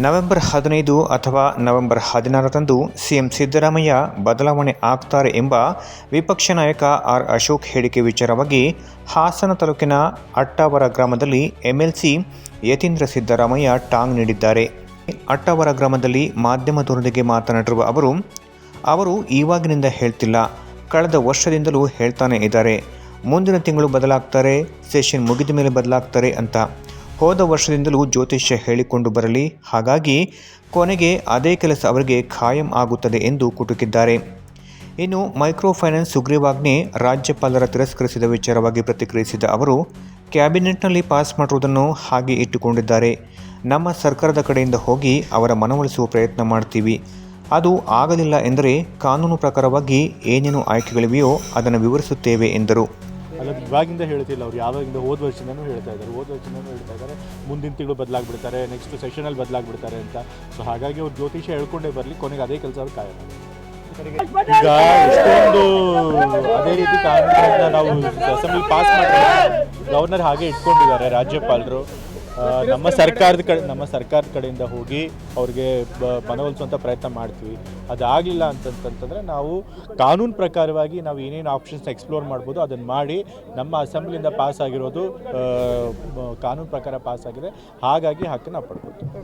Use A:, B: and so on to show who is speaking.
A: November 15 ಅಥವಾ November 16ರಂದು CM Siddaramaiah ಬದಲಾವಣೆ ಆಗ್ತಾರೆ ಎಂಬ ವಿಪಕ್ಷ ನಾಯಕ ಆರ್ ಅಶೋಕ್ ಹೇಳಿಕೆ ವಿಚಾರವಾಗಿ ಹಾಸನ ತಾಲೂಕಿನ ಅಟ್ಟಾವರ ಗ್ರಾಮದಲ್ಲಿ ಎಂಎಲ್ಸಿ ಯತೀಂದ್ರ ಸಿದ್ದರಾಮಯ್ಯ ಟಾಂಗ್ ನೀಡಿದ್ದಾರೆ. ಅಟ್ಟಾವರ ಗ್ರಾಮದಲ್ಲಿ ಮಾಧ್ಯಮದವರೊಂದಿಗೆ ಮಾತನಾಡಿರುವ ಅವರು ಇವಾಗಿನಿಂದ ಹೇಳ್ತಿಲ್ಲ, ಕಳೆದ ವರ್ಷದಿಂದಲೂ ಹೇಳ್ತಾನೆ ಇದ್ದಾರೆ, ಮುಂದಿನ ತಿಂಗಳು ಬದಲಾಗ್ತಾರೆ, ಸೆಷನ್ ಮುಗಿದ ಮೇಲೆ ಬದಲಾಗ್ತಾರೆ ಅಂತ. ಹೋದ ವರ್ಷದಿಂದಲೂ ಜ್ಯೋತಿಷ್ಯ ಹೇಳಿಕೊಂಡು ಬರಲಿ, ಹಾಗಾಗಿ ಕೊನೆಗೆ ಅದೇ ಕೆಲಸ ಅವರಿಗೆ ಖಾಯಂ ಆಗುತ್ತದೆ ಎಂದು ಕುಟುಕಿದ್ದಾರೆ. ಇನ್ನು ಮೈಕ್ರೋ ಫೈನಾನ್ಸ್ ಸುಗ್ರೀವಾಜ್ಞೆ ರಾಜ್ಯಪಾಲರ ತಿರಸ್ಕರಿಸಿದ ವಿಚಾರವಾಗಿ ಪ್ರತಿಕ್ರಿಯಿಸಿದ ಅವರು, ಕ್ಯಾಬಿನೆಟ್ನಲ್ಲಿ ಪಾಸ್ ಮಾಡಿರುವುದನ್ನು ಹಾಗೆ ಇಟ್ಟುಕೊಂಡಿದ್ದಾರೆ. ನಮ್ಮ ಸರ್ಕಾರದ ಕಡೆಯಿಂದ ಹೋಗಿ ಅವರ ಮನವೊಲಿಸುವ ಪ್ರಯತ್ನ ಮಾಡ್ತೀವಿ. ಅದು ಆಗಲಿಲ್ಲ ಎಂದರೆ ಕಾನೂನು ಪ್ರಕಾರವಾಗಿ ಏನೇನು ಆಯ್ಕೆಗಳಿವೆಯೋ ಅದನ್ನು ವಿವರಿಸುತ್ತೇವೆ ಎಂದರು.
B: ಅಲ್ಲ, ಇವಾಗಿಂದ ಹೇಳ್ತಿಲ್ಲ, ಅವ್ರು ಯಾವಾಗಿಂದ ಹೋದ ವರ್ಷದಿಂದನೂ ಹೇಳ್ತಾ ಇದ್ದಾರೆ, ಮುಂದಿನ ತಿಂಗಳು ಬದಲಾಗ್ಬಿಡ್ತಾರೆ, ನೆಕ್ಸ್ಟ್ ಸೆಷನಲ್ಲಿ ಬದಲಾಗ್ಬಿಡ್ತಾರೆ ಅಂತ. ಸೊ ಹಾಗಾಗಿ ಅವ್ರು ಜ್ಯೋತಿಷ ಹೇಳ್ಕೊಂಡೇ ಬರಲಿ, ಕೊನೆಗೆ ಅದೇ ಕೆಲಸ ಅವ್ರು ಕಾಯಲ್ಲ. ಈಗ ಎಷ್ಟೊಂದು ಅದೇ ರೀತಿ ಕಾನೂನುಗಳನ್ನ ನಾವು ಅಸೆಂಬ್ಲಿ ಪಾಸ್ ಮಾಡಿದ್ರೆ ಗವರ್ನರ್ ಹಾಗೆ ಇಟ್ಕೊಂಡಿದ್ದಾರೆ ರಾಜ್ಯಪಾಲರು. ನಮ್ಮ ಸರ್ಕಾರದ ಕಡೆಯಿಂದ ಹೋಗಿ ಅವ್ರಿಗೆ ಮನವೊಲಿಸುವಂಥ ಪ್ರಯತ್ನ ಮಾಡ್ತೀವಿ. ಅದಾಗಲಿಲ್ಲ ಅಂತಂತಂದರೆ ನಾವು ಕಾನೂನು ಪ್ರಕಾರವಾಗಿ ನಾವು ಏನೇನು ಆಪ್ಷನ್ಸ್ನ ಎಕ್ಸ್ಪ್ಲೋರ್ ಮಾಡ್ಬೋದು ಅದನ್ನು ಮಾಡಿ, ನಮ್ಮ ಅಸೆಂಬ್ಲಿಯಿಂದ ಪಾಸ್ ಆಗಿರೋದು ಕಾನೂನು ಪ್ರಕಾರ ಪಾಸ್ ಆಗಿದೆ, ಹಾಗಾಗಿ ಹಕ್ಕನ್ನು ನಾವು ಪಡ್ಬೋದು.